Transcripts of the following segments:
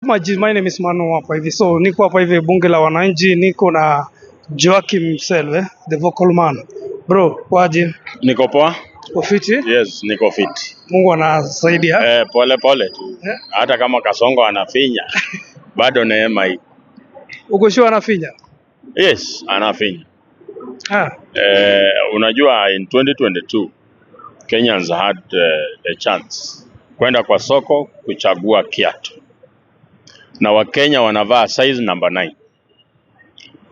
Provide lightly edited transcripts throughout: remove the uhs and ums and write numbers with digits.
My name is Manu hapa hivi. So niko hapa hivi bunge la wananchi, niko na Joakim Mselwe, the vocal man. Bro, waje? Niko poa? Ofiti? Yes, niko fit. Mungu anasaidia. Pole pole tu. Hata kama Kasongo anafinya, bado neema hii. Uko sure anafinya? Yes, anafinya. Ah. Unajua in 2022 Kenyans had a chance kwenda kwa soko kuchagua kiatu. Na Wakenya wanavaa size number 9.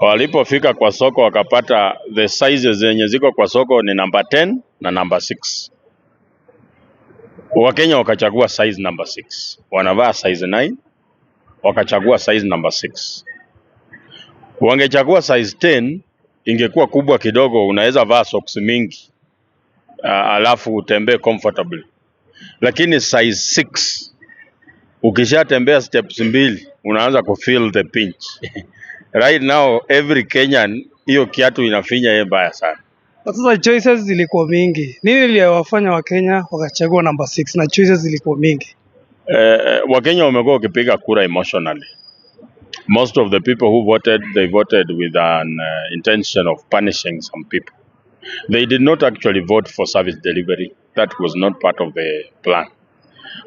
Walipofika kwa soko wakapata the sizes zenye ziko kwa soko ni number 10 na number 6. Wakenya wakachagua size number 6. Wanavaa size 9, wakachagua size number 6. Wangechagua size 10 ingekuwa kubwa kidogo, unaweza vaa socks mingi. Alafu utembee comfortably. Lakini size 6 ukishatembea steps mbili unaanza kufeel the pinch. Right now every Kenyan hiyo kiatu inafinya yeye mbaya sana. Sasa choices zilikuwa mingi. Nini iliwafanya Wakenya wakachagua number 6 na choices zilikuwa mingi? Wakenya wamekuwa wakipiga kura emotionally. Most of the people who voted, they voted with an intention of punishing some people. They did not actually vote for service delivery. That was not part of the plan.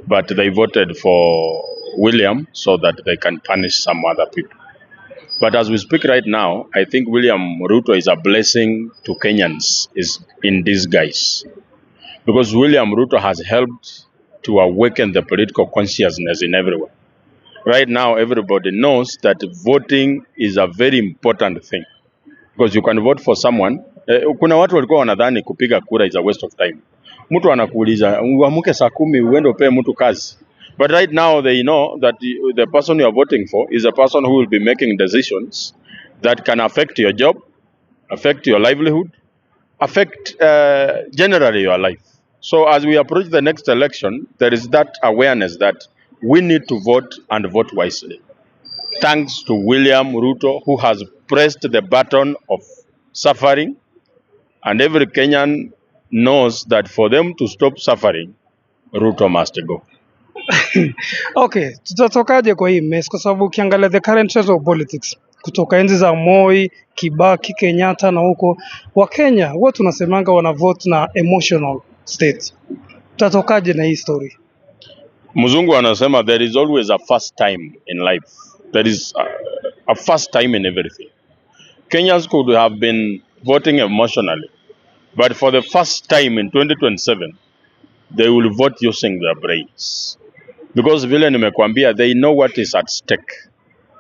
But they voted for William so that they can punish some other people. But as we speak right now, I think William Ruto is a blessing to Kenyans is in disguise. Because William Ruto has helped to awaken the political consciousness in everyone. Right now, everybody knows that voting is a very important thing. Because you can vote for someone. Kuna watu walikuwa wanadhani kupiga kura is a waste of time. Mtu anakuuliza, uamuke saa 10 uende upe mtu kazi. But right now they know that the person you are voting for is a person who will be making decisions that can affect your job, affect your livelihood, affect generally your life. So as we approach the next election, there is that awareness that we need to vote and vote wisely. Thanks to William Ruto, who has pressed the button of suffering, and every Kenyan knows that for them to stop suffering, Ruto must go. Okay, tutatokaje kwa hii mess? Kwa sababu ukiangalia the current state of politics kutoka enzi za Moi, Kibaki, Kenyatta na huko, Wakenya huwa tunasemanga wana vote na emotional state. Tutatokaje na hii story? Mzungu anasema there is always a first time in life. There is a first time in everything. Kenyans could have been voting emotionally, but for the first time in 2027, they will vote using their brains. Because vile nimekuambia, they know what is at stake.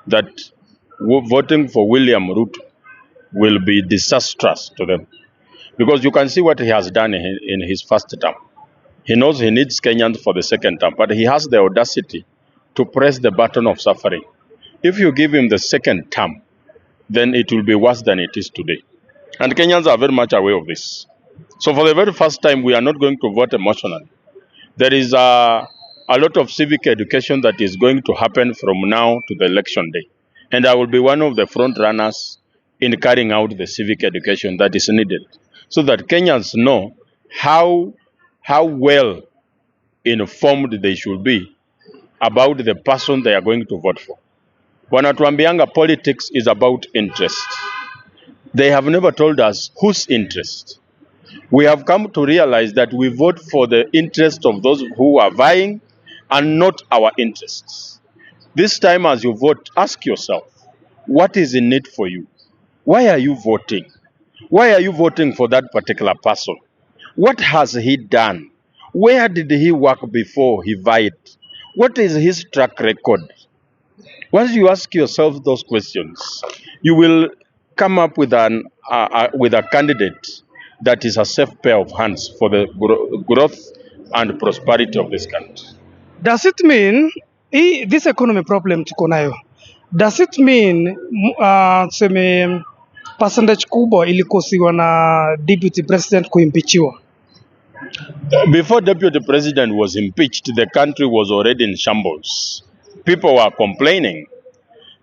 That voting for William Ruto will be disastrous to them. Because you can see what he has done in his first term. He knows he needs Kenyans for the second term, but he has the audacity to press the button of suffering. If you give him the second term, then it will be worse than it is today. And Kenyans are very much aware of this. So for the very first time, we are not going to vote emotionally. There is a lot of civic education that is going to happen from now to the election day. And I will be one of the front runners in carrying out the civic education that is needed, so that Kenyans know how well informed they should be about the person they are going to vote for. Wanatuambianga politics is about interest. They have never told us whose interest. We have come to realize that we vote for the interest of those who are vying and not our interests. This time as you vote, ask yourself, what is in it for you? Why are you voting? Why are you voting for that particular person? What has he done? Where did he work before he vied? What is his track record? Once you ask yourself those questions, you will come up with a candidate that is a safe pair of hands for the growth and prosperity of this country. Does it mean this economy problem tuko nayo? Does it mean tuseme percentage kubwa ilikosiwa na deputy president kuimpeachiwa? Before deputy president was impeached, the country was already in shambles. People were complaining.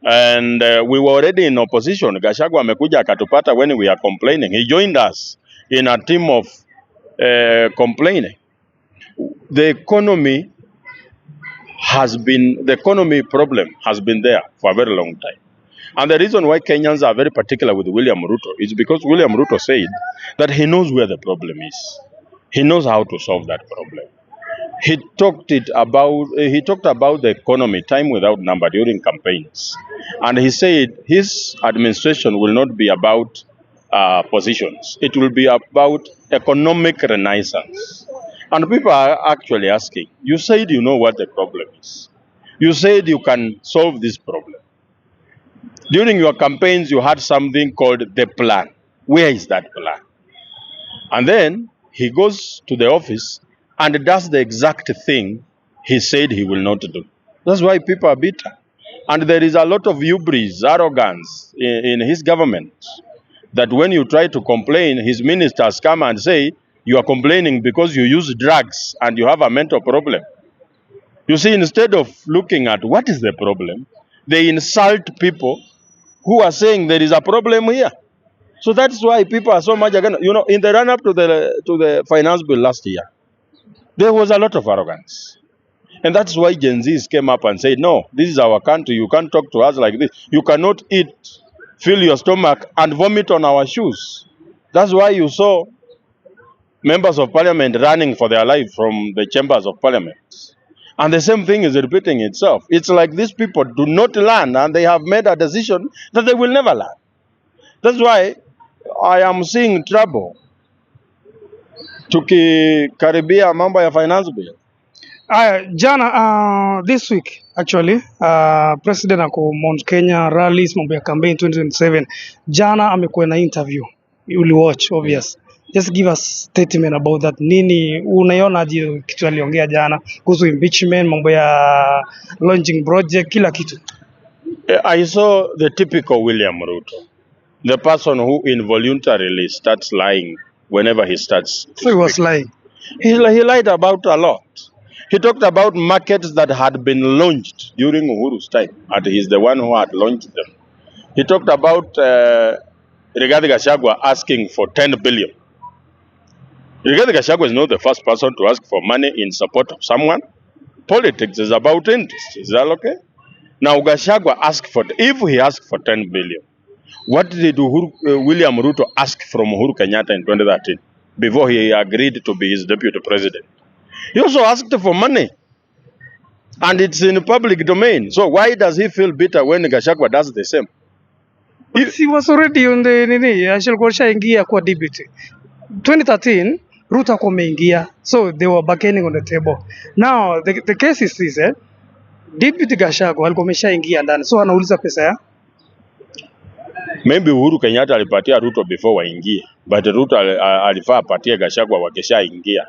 And we were already in opposition. Gachagua amekuja akatupata when we are complaining. He joined us in a team of complaining. The economy the economy problem has been there for a very long time. And the reason why Kenyans are very particular with William Ruto is because William Ruto said that he knows where the problem is. He knows how to solve that problem. He talked about the economy time without number during campaigns. And he said his administration will not be about positions. It will be about economic renaissance. And people are actually asking, you said you know what the problem is. You said you can solve this problem. During your campaigns, you had something called the plan. Where is that plan? And then he goes to the office and does the exact thing he said he will not do. That's why people are bitter. And there is a lot of hubris, arrogance in his government, that when you try to complain, his ministers come and say, you are complaining because you use drugs and you have a mental problem. You see, instead of looking at what is the problem, they insult people who are saying there is a problem here. So that's why people are so much against. You know, in the run-up to the finance bill last year, there was a lot of arrogance. And that's why Gen Zs came up and said, no, this is our country. You can't talk to us like this. You cannot eat, fill your stomach, and vomit on our shoes. That's why you saw members of parliament running for their life from the chambers of parliament. And the same thing is repeating itself. It's like these people do not learn, and they have made a decision that they will never learn. That's why I am seeing trouble tukikaribia mambo ya finance bill. Jana, this week actually, president ako Mount Kenya rallies mambo ya campaign 2027. Jana amekuwa na interview. You will watch, obvious. Just give us statement about that. Nini unaiona aje kitu aliongea jana kuhusu impeachment, mambo ya launching project, kila kitu? I saw the typical William Ruto, the person who involuntarily starts lying whenever he starts. So he was lying. He lied about a lot. He talked about markets that had been launched during Uhuru's time, and he's the one who had launched them. He talked about Rigathi Gachagua asking for 10 billion. Rigathi Gachagua is not the first person to ask for money in support of someone. Politics is about interest. Is that okay? Now Gachagua asked for, if he asked for 10 billion, what did William Ruto ask from Uhuru Kenyatta in 2013 before he agreed to be his deputy president? He also asked for money, and it's in public domain. So why does he feel bitter when Gachagua does the same? He was already on the alikuwa shaingia kwa deputy. 2013 Ruto ako ameingia, so they were bargaining on the table. Now the case is this, deputy Gachagua alikuwa ameshaingia ndani, so anauliza pesa ya maybe Uhuru Kenyatta alipatia Ruto before waingie, but Ruto alifaa apatie Gachagua wakishaingia.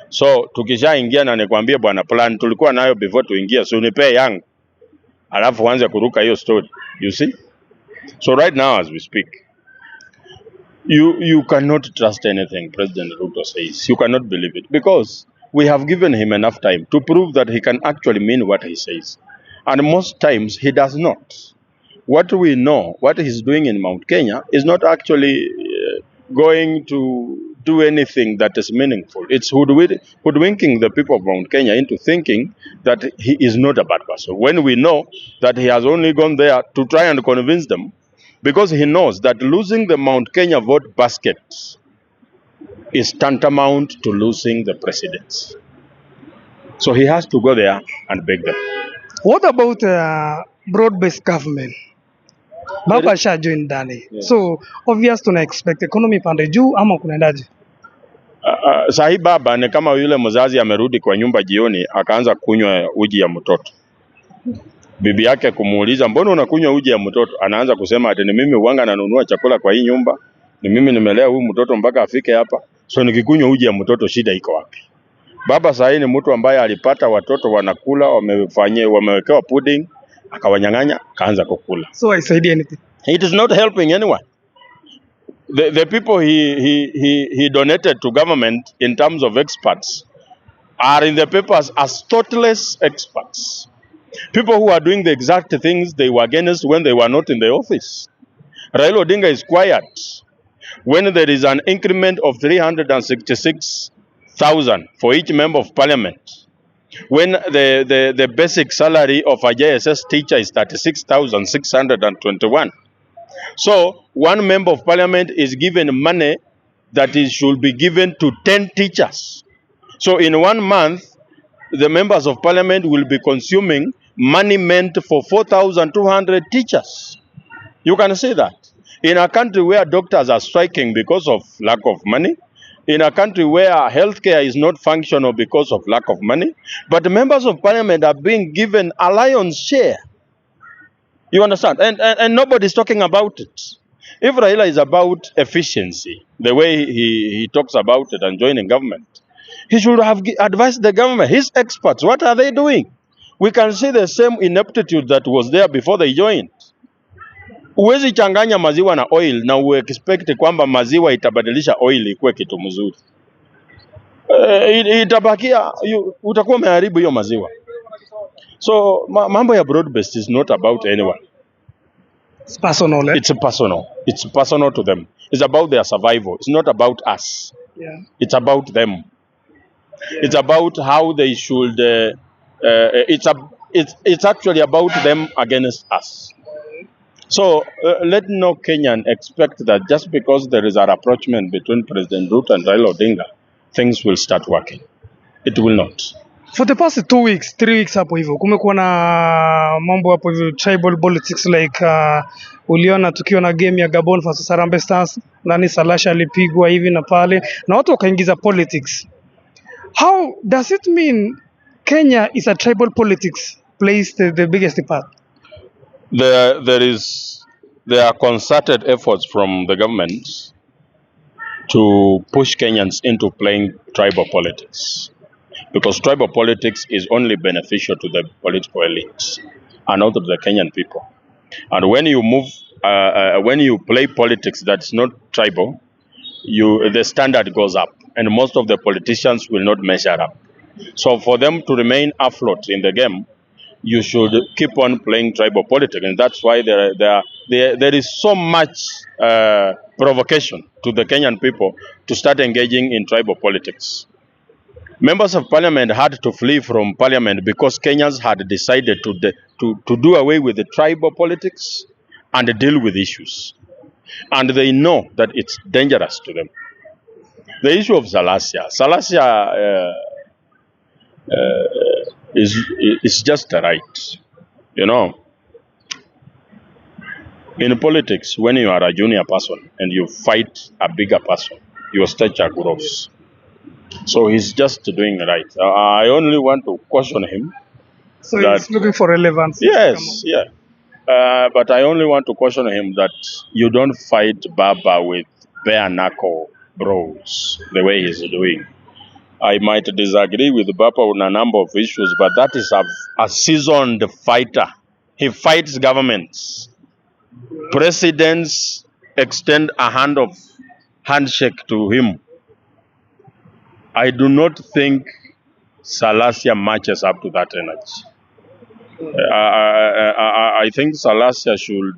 So tukishaingia na nikwambie bwana, plan tulikuwa nayo before tuingia, so unipe yangu alafu uanze kuruka hiyo story. You see? So right now as we speak, you cannot trust anything President Ruto says. You cannot believe it, because we have given him enough time to prove that he can actually mean what he says. And most times he does not. What we know, what he's doing in Mount Kenya is not actually going to do anything that is meaningful. It's hoodwinking the people of Mount Kenya into thinking that he is not a bad person, when we know that he has only gone there to try and convince them, because he knows that losing the Mount Kenya vote basket is tantamount to losing the presidency. So he has to go there and beg them. What about broad-based government? Baba asha join ndani. Yeah. So obvious tuna expect economy pande juu ama kunaendaje? Sahi baba ni kama yule mzazi amerudi kwa nyumba jioni akaanza kunywa uji ya mtoto. Bibi yake kumuuliza mbona unakunywa uji ya mtoto? Anaanza kusema ati ni mimi uwanga nanunua chakula kwa hii nyumba. Ni mimi nimelea huyu mtoto mpaka afike hapa. So nikikunywa uji ya mtoto shida iko wapi? Baba sahi ni mtu ambaye alipata watoto wanakula, wamewekewa pudding, akawanyang'anya, kaanza kukula. So I said anything. It is not helping anyone. The people he donated to government in terms of experts are in the papers as thoughtless experts. People who are doing the exact things they were against when they were not in the office. Raila Odinga is quiet when there is an increment of 366,000 for each member of parliament. when the basic salary of a JSS teacher is 36,621. So one member of parliament is given money that should be given to 10 teachers. So in 1 month, the members of parliament will be consuming money meant for 4,200 teachers. You can see that. In a country where doctors are striking because of lack of money, in a country where healthcare is not functional because of lack of money, but the members of parliament are being given a lion's share. You understand? And nobody's talking about it. If Raila is about efficiency, the way he talks about it and joining government, he should have advised the government, his experts, what are they doing? We can see the same ineptitude that was there before they joined. Huwezi changanya maziwa na oil na uexpect kwamba maziwa itabadilisha oil ikuwe kitu mzuri. Itabakia, utakuwa umeharibu hiyo maziwa. So mambo ya broad based is not about anyone. It's personal. It's personal. It's personal to them. It's about their survival. It's not about us. Yeah. It's about them. Yeah. It's about how they should. It's actually about them against us. So let no Kenyan expect that just because there is a rapprochement between President Ruto and Raila Odinga, things will start working. It will not. For the past 2 weeks, 3 weeks hapo hivyo kumekuwa na mambo hapo hivyo tribal politics like uliona tukiwa na game ya Gabon versus Harambee Stars, nani Salasha alipigwa hivi na pale na watu wakaingiza politics. How does it mean Kenya is a tribal politics plays the biggest part? There are concerted efforts from the government to push Kenyans into playing tribal politics, because tribal politics is only beneficial to the political elites and not to the Kenyan people. And when you when you play politics that's not tribal, the standard goes up, and most of the politicians will not measure up. So for them to remain afloat in the game, you should keep on playing tribal politics, and that's why there is so much provocation to the Kenyan people to start engaging in tribal politics. Members of parliament had to flee from parliament because Kenyans had decided to do away with the tribal politics and deal with issues. And they know that it's dangerous to them. The issue of Salasia is just a right. You know, in politics, when you are a junior person and you fight a bigger person, your stature grows. So he's just doing right. I only want to caution him. So he's looking for relevance. Yes, yeah. But I only want to caution him that you don't fight Baba with bare knuckle bros the way he's doing. I might disagree with Baba on a number of issues, but that is a seasoned fighter. He fights governments. Presidents extend a handshake to him. I do not think Salasia matches up to that energy. I think Salasia should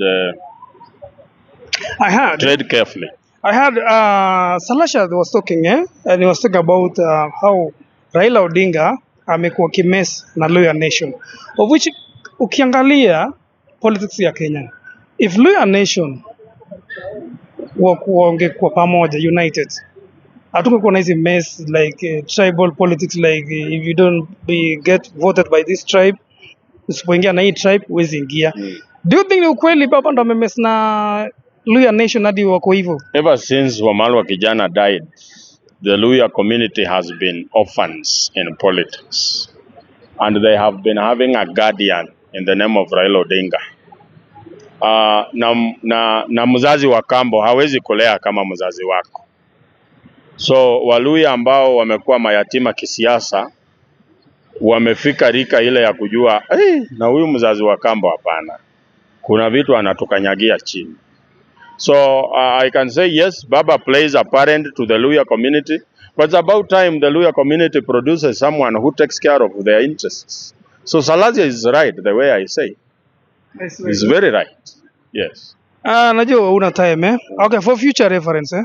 tread carefully. I heard Salasha was talking, and he was talking about how Raila Odinga amekuwa kimes na Luhya Nation, of which ukiangalia politics ya Kenya, if Luhya Nation wangekuwa pamoja united, hatungekuwa na hizi mess like tribal politics, like if you don't get voted by this tribe, usipoingia na hii tribe huwezi ingia. Do you think ni ukweli Baba ndo amemess na Luhya Nation hadi wako hivyo? Ever since Wamalwa Kijana died, the Luhya community has been orphans in politics, and they have been having a guardian in the name of Raila Odinga. Na mzazi wa kambo hawezi kulea kama mzazi wako. So Waluhya ambao wamekuwa mayatima kisiasa wamefika rika ile ya kujua na huyu mzazi wa kambo hapana, kuna vitu anatukanyagia chini. So I can say yes, Baba plays a parent to the Luhya community, but it's about time the Luhya community produces someone who takes care of their interests. So Salasia is right the way I say. He's very right. Yes. Najua una time Okay, for future reference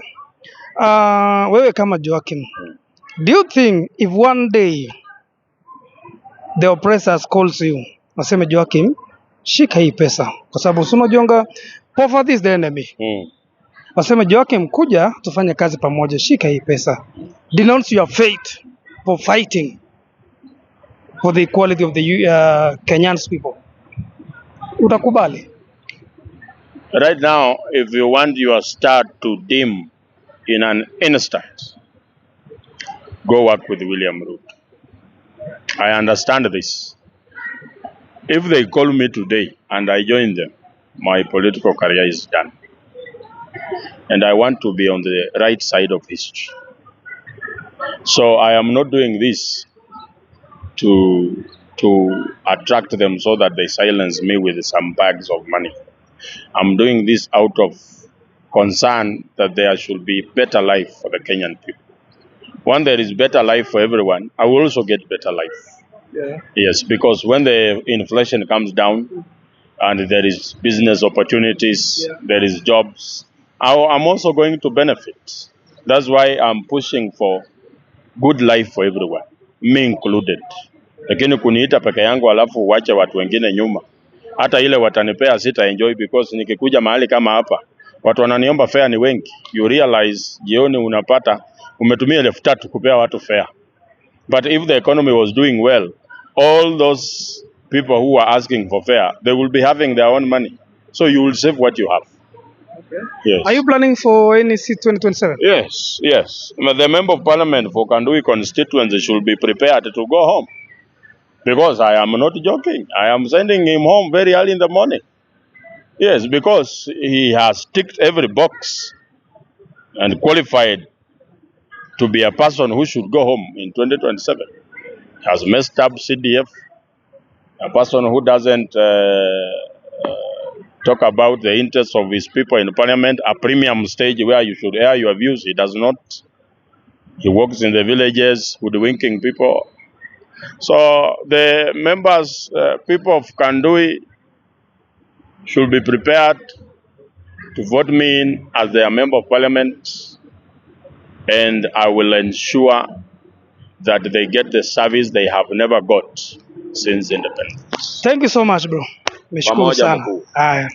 wewe kama Joaquin, do you think if one day the oppressors calls you, waseme Joakim, shika hii pesa, kwa sababu si unajonga poverty is the enemy. Waseme Joakim, kuja tufanye kazi pamoja, shika hii pesa, denounce your fate for fighting for the equality of the Kenyans people, utakubali? Right now, if you want your star to dim in an instant, go work with William Ruto. I understand this. If they call me today and I join them, my political career is done. And I want to be on the right side of history. So I am not doing this to attract them so that they silence me with some bags of money. I'm doing this out of concern that there should be better life for the Kenyan people. When there is better life for everyone, I will also get better life. Yeah. Yes, because when the inflation comes down and there is business opportunities, there is jobs, I'm also going to benefit. That's why I'm pushing for good life for everyone, me included. Lakini kuniita peke yangu alafu uache watu wengine nyuma, hata ile watanipea sita enjoy, because nikikuja mahali kama hapa watu wananiomba fare ni wengi. You realize jioni unapata umetumia 3,000 kupea watu fare. But if the economy was doing well, all those people who are asking for fare, they will be having their own money. So you will save what you have. Okay. Yes. Are you planning for any seat 2027? Yes, yes. The member of parliament for Kandui constituency should be prepared to go home. Because I am not joking. I am sending him home very early in the morning. Yes, because he has ticked every box and qualified to be a person who should go home in 2027. He has messed up CDF, a person who doesn't talk about the interests of his people in parliament, a premium stage where you should air your views. He does not. He works in the villages hoodwinking people. So the members, people of Kandui, should be prepared to vote me in as their member of parliament, and I will ensure that they get the service they have never got since independence. Thank you so much bro. Nimeshukuru Pamoja sana. mkuu. Haya.